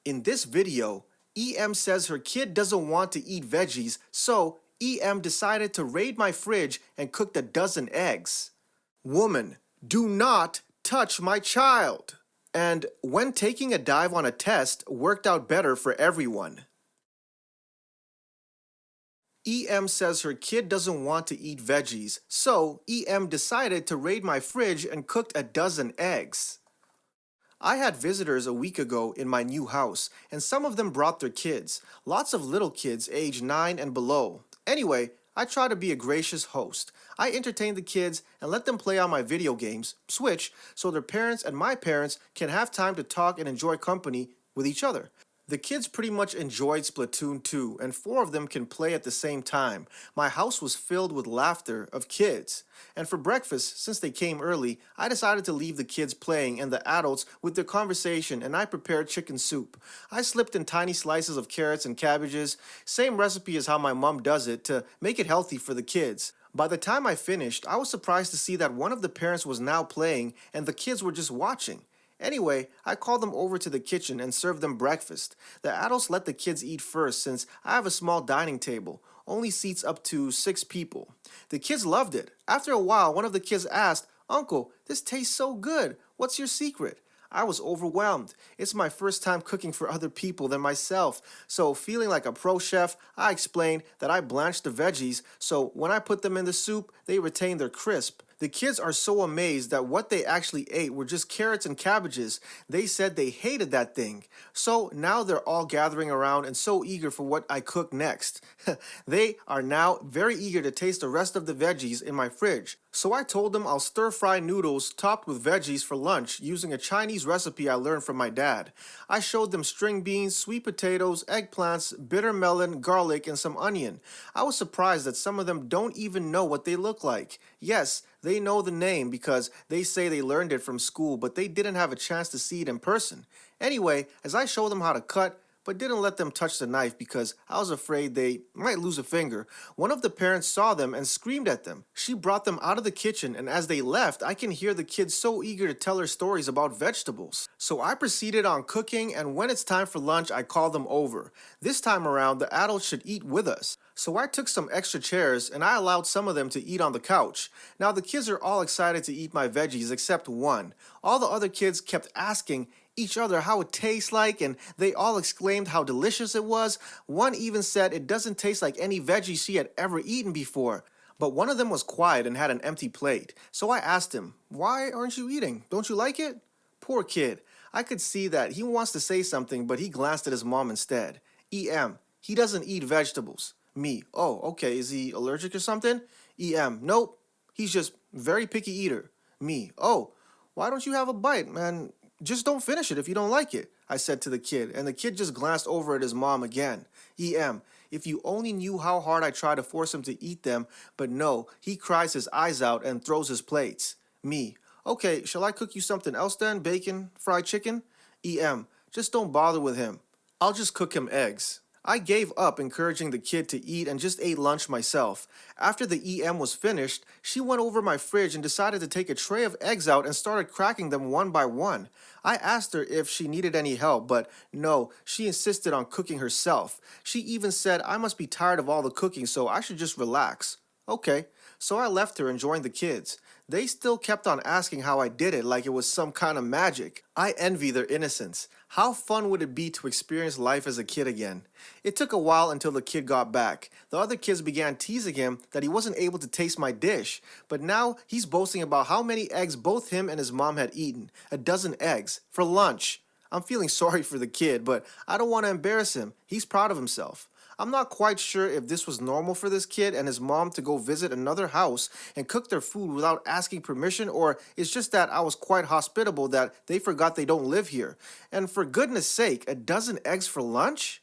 In this video, EM says her kid doesn't want to eat veggies, so EM decided to raid my fridge and cooked a dozen eggs. Woman, do not touch my child! And when taking a dive on a test worked out better for everyone. EM says her kid doesn't want to eat veggies, so EM decided to raid my fridge and cooked a dozen eggs. I had visitors a week ago in my new house, and some of them brought their kids, lots of little kids age 9 and below. Anyway, I try to be a gracious host. I entertain the kids and let them play on my video games, Switch, so their parents and my parents can have time to talk and enjoy company with each other. The kids pretty much enjoyed Splatoon 2, and 4 of them can play at the same time. My house was filled with laughter of kids. And for breakfast, since they came early, I decided to leave the kids playing and the adults with their conversation, and I prepared chicken soup. I slipped in tiny slices of carrots and cabbages, same recipe as how my mom does it, to make it healthy for the kids. By the time I finished, I was surprised to see that one of the parents was now playing and the kids were just watching. Anyway, I called them over to the kitchen and served them breakfast. The adults let the kids eat first since I have a small dining table, only seats up to 6 people. The kids loved it. After a while, one of the kids asked, "Uncle, this tastes so good. What's your secret?" I was overwhelmed. It's my first time cooking for other people than myself, so feeling like a pro chef, I explained that I blanched the veggies, so when I put them in the soup, they retain their crisp. The kids are so amazed that what they actually ate were just carrots and cabbages. They said they hated that thing. So now they're all gathering around and so eager for what I cook next. They are now very eager to taste the rest of the veggies in my fridge. So I told them I'll stir-fry noodles topped with veggies for lunch using a Chinese recipe I learned from my dad. I showed them string beans, sweet potatoes, eggplants, bitter melon, garlic, and some onion. I was surprised that some of them don't even know what they look like. Yes, they know the name because they say they learned it from school, but they didn't have a chance to see it in person. Anyway, as I showed them how to cut, but didn't let them touch the knife because I was afraid they might lose a finger, one of the parents saw them and screamed at them. She brought them out of the kitchen, and as they left, I can hear the kids so eager to tell her stories about vegetables. So I proceeded on cooking, and when it's time for lunch, I call them over. This time around, the adults should eat with us. So I took some extra chairs, and I allowed some of them to eat on the couch. Now the kids are all excited to eat my veggies except one. All the other kids kept asking each other how it tastes like, and they all exclaimed how delicious it was. One even said it doesn't taste like any veggie she had ever eaten before. But one of them was quiet and had an empty plate. So I asked him, "Why aren't you eating? Don't you like it?" Poor kid. I could see that he wants to say something, but he glanced at his mom instead. EM, he doesn't eat vegetables. Me, oh, okay, is he allergic or something? EM, nope, he's just very picky eater. Me, oh, why don't you have a bite, man? Just don't finish it if you don't like it, I said to the kid, and the kid just glanced over at his mom again. EM, if you only knew how hard I try to force him to eat them, but no, he cries his eyes out and throws his plates. Me, okay, shall I cook you something else then? Bacon, fried chicken? EM, just don't bother with him. I'll just cook him eggs. I gave up encouraging the kid to eat and just ate lunch myself. After the EM was finished, she went over my fridge and decided to take a tray of eggs out and started cracking them one by one. I asked her if she needed any help, but no, she insisted on cooking herself. She even said I must be tired of all the cooking, so I should just relax. Okay, so I left her and joined the kids. They still kept on asking how I did it like it was some kind of magic. I envy their innocence. How fun would it be to experience life as a kid again? It took a while until the kid got back. The other kids began teasing him that he wasn't able to taste my dish. But now he's boasting about how many eggs both him and his mom had eaten. A dozen eggs. For lunch. I'm feeling sorry for the kid, but I don't want to embarrass him. He's proud of himself. I'm not quite sure if this was normal for this kid and his mom to go visit another house and cook their food without asking permission, or it's just that I was quite hospitable that they forgot they don't live here. And for goodness sake, a dozen eggs for lunch?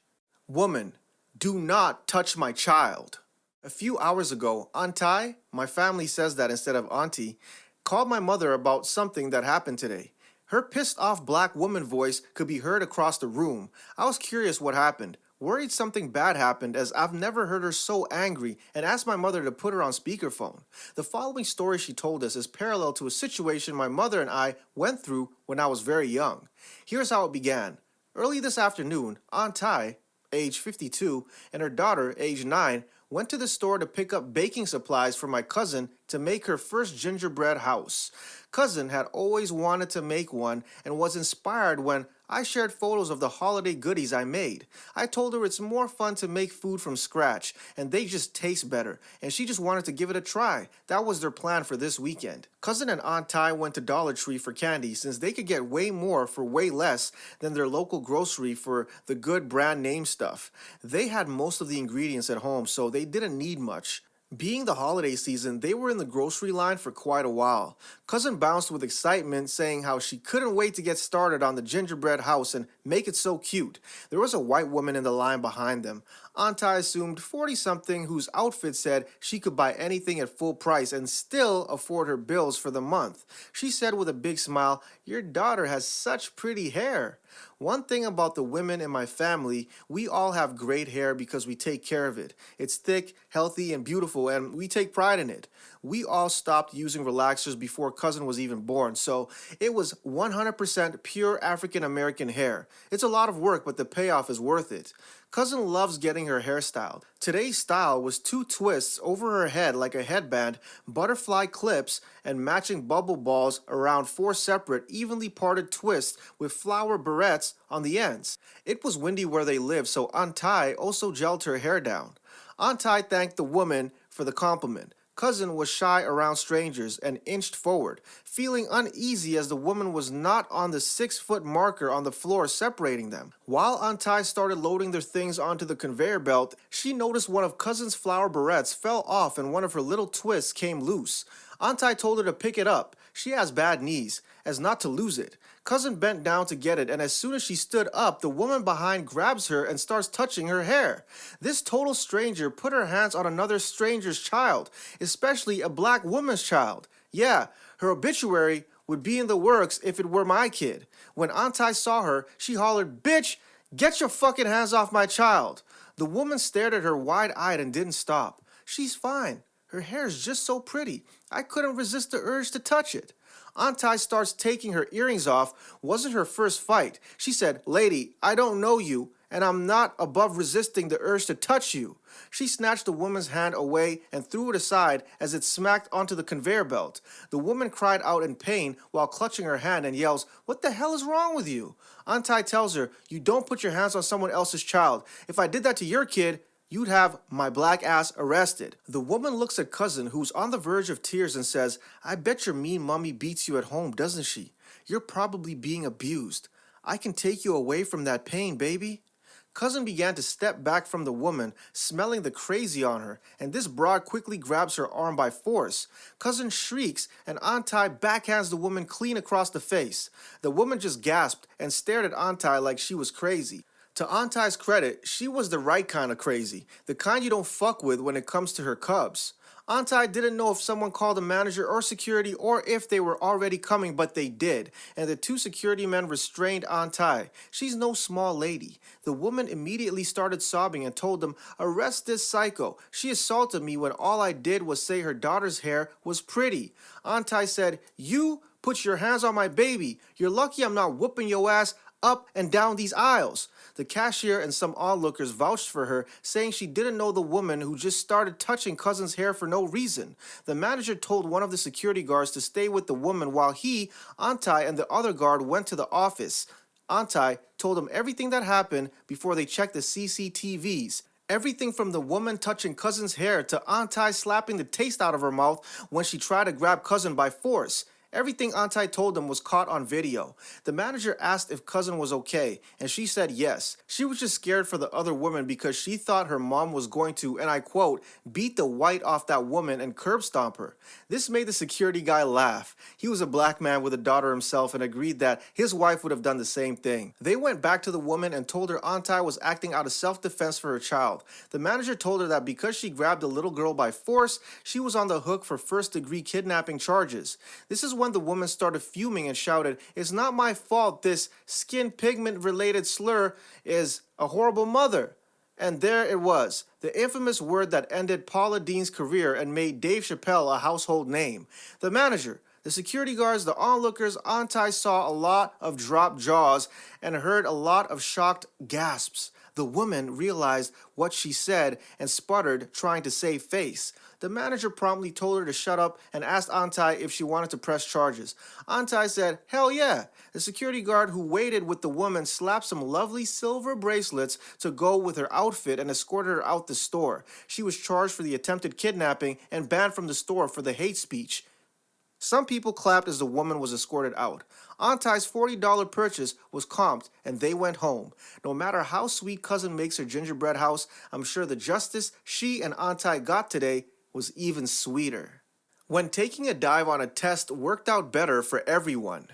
Woman, do not touch my child. A few hours ago, Auntie, my family says that instead of auntie, called my mother about something that happened today. Her pissed off black woman voice could be heard across the room. I was curious what happened. Worried something bad happened as I've never heard her so angry and asked my mother to put her on speakerphone. The following story she told us is parallel to a situation my mother and I went through when I was very young. Here's how it began. Early this afternoon, Aunt Tai, age 52, and her daughter, age 9, went to the store to pick up baking supplies for my cousin to make her first gingerbread house. Cousin had always wanted to make one and was inspired when I shared photos of the holiday goodies I made. I told her it's more fun to make food from scratch and they just taste better, and she just wanted to give it a try. That was their plan for this weekend. Cousin and Aunt Tai went to Dollar Tree for candy since they could get way more for way less than their local grocery for the good brand name stuff. They had most of the ingredients at home, so they didn't need much. Being the holiday season, they were in the grocery line for quite a while. Cousin bounced with excitement, saying how she couldn't wait to get started on the gingerbread house and make it so cute. There was a white woman in the line behind them. Aunt Tai assumed 40-something whose outfit said she could buy anything at full price and still afford her bills for the month. She said with a big smile, "Your daughter has such pretty hair." One thing about the women in my family, we all have great hair because we take care of it. It's thick, healthy, and beautiful, and we take pride in it. We all stopped using relaxers before Cousin was even born, so it was 100% pure African American hair. It's a lot of work, but the payoff is worth it. Cousin loves getting her hair styled. Today's style was 2 twists over her head like a headband, butterfly clips, and matching bubble balls around 4 separate, evenly parted twists with flower barrettes on the ends. It was windy where they lived, so Aunt Tai also gelled her hair down. Aunt Tai thanked the woman for the compliment. Cousin was shy around strangers and inched forward, feeling uneasy as the woman was not on the 6-foot marker on the floor separating them. While Aunt Tai started loading their things onto the conveyor belt, she noticed one of Cousin's flower barrettes fell off and one of her little twists came loose. Aunt Tai told her to pick it up. She has bad knees, as not to lose it. Cousin bent down to get it, and as soon as she stood up, the woman behind grabs her and starts touching her hair. This total stranger put her hands on another stranger's child, especially a black woman's child. Yeah, her obituary would be in the works if it were my kid. When Aunt Tai saw her, she hollered, "Bitch, get your fucking hands off my child." The woman stared at her wide-eyed and didn't stop. "She's fine. Her hair is just so pretty. I couldn't resist the urge to touch it." Aunt Tai starts taking her earrings off. Wasn't her first fight. She said, "Lady, I don't know you, and I'm not above resisting the urge to touch you." She snatched the woman's hand away and threw it aside as it smacked onto the conveyor belt. The woman cried out in pain while clutching her hand and yells, "What the hell is wrong with you?" Aunt Tai tells her, "You don't put your hands on someone else's child. If I did that to your kid, you'd have my black ass arrested." The woman looks at Cousin, who's on the verge of tears, and says, "I bet your mean mommy beats you at home, doesn't she? You're probably being abused. I can take you away from that pain, baby." Cousin began to step back from the woman, smelling the crazy on her, and this broad quickly grabs her arm by force. Cousin shrieks, and Aunt Tai backhands the woman clean across the face. The woman just gasped and stared at Aunt Tai like she was crazy. To Aunt Tai's credit, she was the right kind of crazy, the kind you don't fuck with when it comes to her cubs. Aunt Tai didn't know if someone called a manager or security or if they were already coming, but they did, and the 2 security men restrained Aunt Tai. She's no small lady. The woman immediately started sobbing and told them, "Arrest this psycho. She assaulted me when all I did was say her daughter's hair was pretty." Aunt Tai said, "You put your hands on my baby. You're lucky I'm not whooping your ass up and down these aisles." The cashier and some onlookers vouched for her, saying she didn't know the woman who just started touching Cousin's hair for no reason. The manager told one of the security guards to stay with the woman while he, Aunt Tai, and the other guard went to the office. Aunt Tai told him everything that happened before they checked the CCTVs. Everything from the woman touching Cousin's hair to Aunt Tai slapping the taste out of her mouth when she tried to grab Cousin by force. Everything Aunt Tai told them was caught on video. The manager asked if Cousin was okay, and she said yes. She was just scared for the other woman because she thought her mom was going to, and I quote, "beat the white off that woman and curb stomp her." This made the security guy laugh. He was a black man with a daughter himself and agreed that his wife would have done the same thing. They went back to the woman and told her Aunt Tai was acting out of self-defense for her child. The manager told her that because she grabbed the little girl by force, she was on the hook for first-degree kidnapping charges. This is when the woman started fuming and shouted, "It's not my fault this skin pigment related slur is a horrible mother." And there it was, the infamous word that ended Paula Deen's career and made Dave Chappelle a household name. The manager, The security guards, the onlookers, Antai saw a lot of dropped jaws and heard a lot of shocked gasps. The woman realized what she said and sputtered, trying to save face. The manager promptly told her to shut up and asked Antai if she wanted to press charges. Antai said, "Hell yeah." The security guard who waited with the woman slapped some lovely silver bracelets to go with her outfit and escorted her out the store. She was charged for the attempted kidnapping and banned from the store for the hate speech. Some people clapped as the woman was escorted out. Antai's $40 purchase was comped and they went home. No matter how sweet cousin makes her gingerbread house, I'm sure the justice she and Antai got today was even sweeter. When taking a dive on a test worked out better for everyone.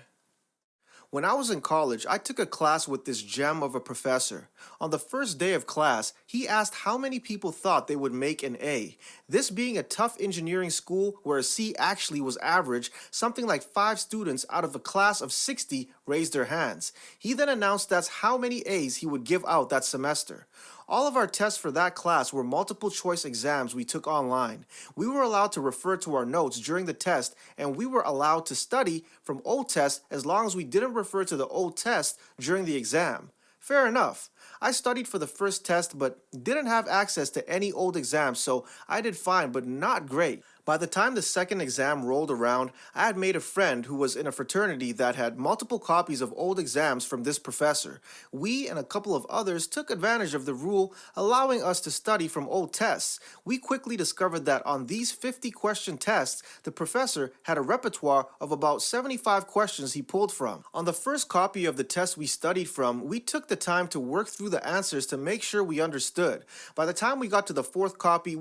When I was in college, I took a class with this gem of a professor. On the first day of class, he asked how many people thought they would make an A. This being a tough engineering school where a C actually was average, something like 5 students out of a class of 60 raised their hands. He then announced that's how many A's he would give out that semester. All of our tests for that class were multiple choice exams we took online. We were allowed to refer to our notes during the test, and we were allowed to study from old tests as long as we didn't refer to the old test during the exam. Fair enough. I studied for the first test but didn't have access to any old exams, so I did fine but not great. By the time the second exam rolled around, I had made a friend who was in a fraternity that had multiple copies of old exams from this professor. We and a couple of others took advantage of the rule allowing us to study from old tests. We quickly discovered that on these 50-question tests, the professor had a repertoire of about 75 questions he pulled from. On the first copy of the test we studied from, we took the time to work through the answers to make sure we understood. By the time we got to the fourth copy,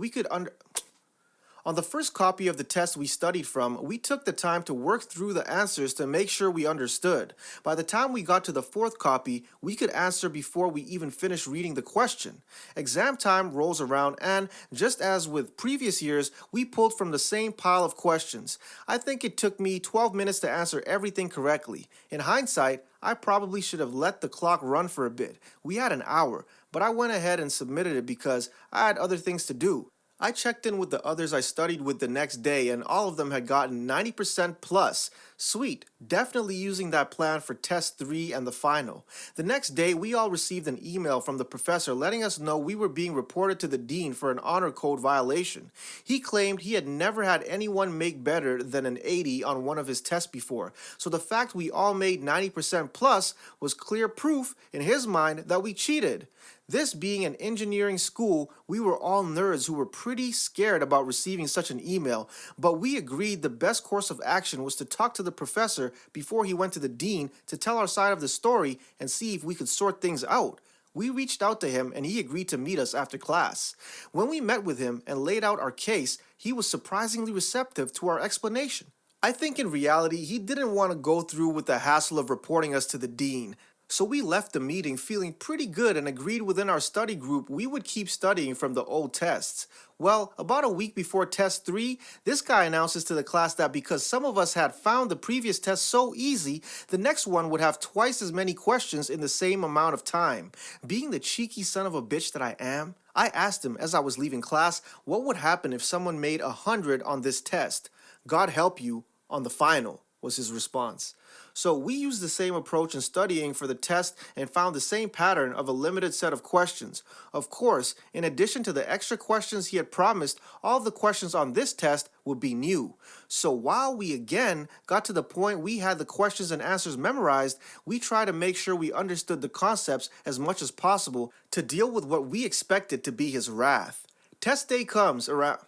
On the first copy of the test we studied from, we took the time to work through the answers to make sure we understood. By the time we got to the fourth copy, we could answer before we even finished reading the question. Exam time rolls around and, just as with previous years, we pulled from the same pile of questions. I think it took me 12 minutes to answer everything correctly. In hindsight, I probably should have let the clock run for a bit. We had an hour, but I went ahead and submitted it because I had other things to do. I checked in with the others I studied with the next day and all of them had gotten 90% plus. Sweet, definitely using that plan for test 3 and the final. The next day we all received an email from the professor letting us know we were being reported to the dean for an honor code violation. He claimed he had never had anyone make better than an 80 on one of his tests before, so the fact we all made 90% plus was clear proof in his mind that we cheated. This being an engineering school, we were all nerds who were pretty scared about receiving such an email, but we agreed the best course of action was to talk to the professor before he went to the dean to tell our side of the story and see if we could sort things out. We reached out to him and he agreed to meet us after class. When we met with him and laid out our case, he was surprisingly receptive to our explanation. I think in reality, he didn't want to go through with the hassle of reporting us to the dean. So we left the meeting feeling pretty good and agreed within our study group we would keep studying from the old tests. Well, about a week before test 3, this guy announces to the class that because some of us had found the previous test so easy, the next one would have twice as many questions in the same amount of time. Being the cheeky son of a bitch that I am, I asked him as I was leaving class what would happen if someone made 100 on this test. God help you on the final, was his response. So we used the same approach in studying for the test and found the same pattern of a limited set of questions. Of course, in addition to the extra questions he had promised, all of the questions on this test would be new. So while we again got to the point we had the questions and answers memorized, we tried to make sure we understood the concepts as much as possible to deal with what we expected to be his wrath. Test day comes around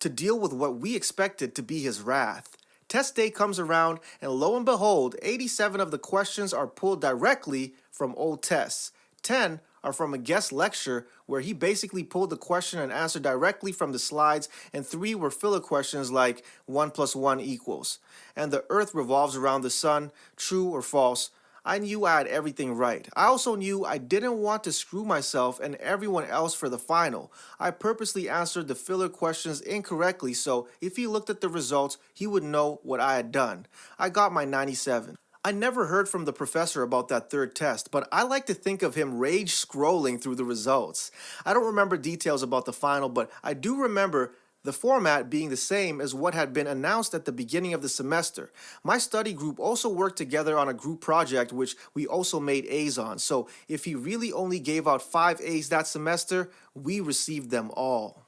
to deal with what we expected to be his wrath. Test day comes around, and lo and behold, 87 of the questions are pulled directly from old tests. 10 are from a guest lecture where he basically pulled the question and answer directly from the slides, and 3 were filler questions like 1 + 1 =. And the earth revolves around the sun, true or false. I knew I had everything right. I also knew I didn't want to screw myself and everyone else for the final. I purposely answered the filler questions incorrectly, so if he looked at the results, he would know what I had done. I got my 97. I never heard from the professor about that third test, but I like to think of him rage scrolling through the results. I don't remember details about the final, but I do remember the format being the same as what had been announced at the beginning of the semester. My study group also worked together on a group project which we also made A's on, so if he really only gave out 5 A's that semester, we received them all.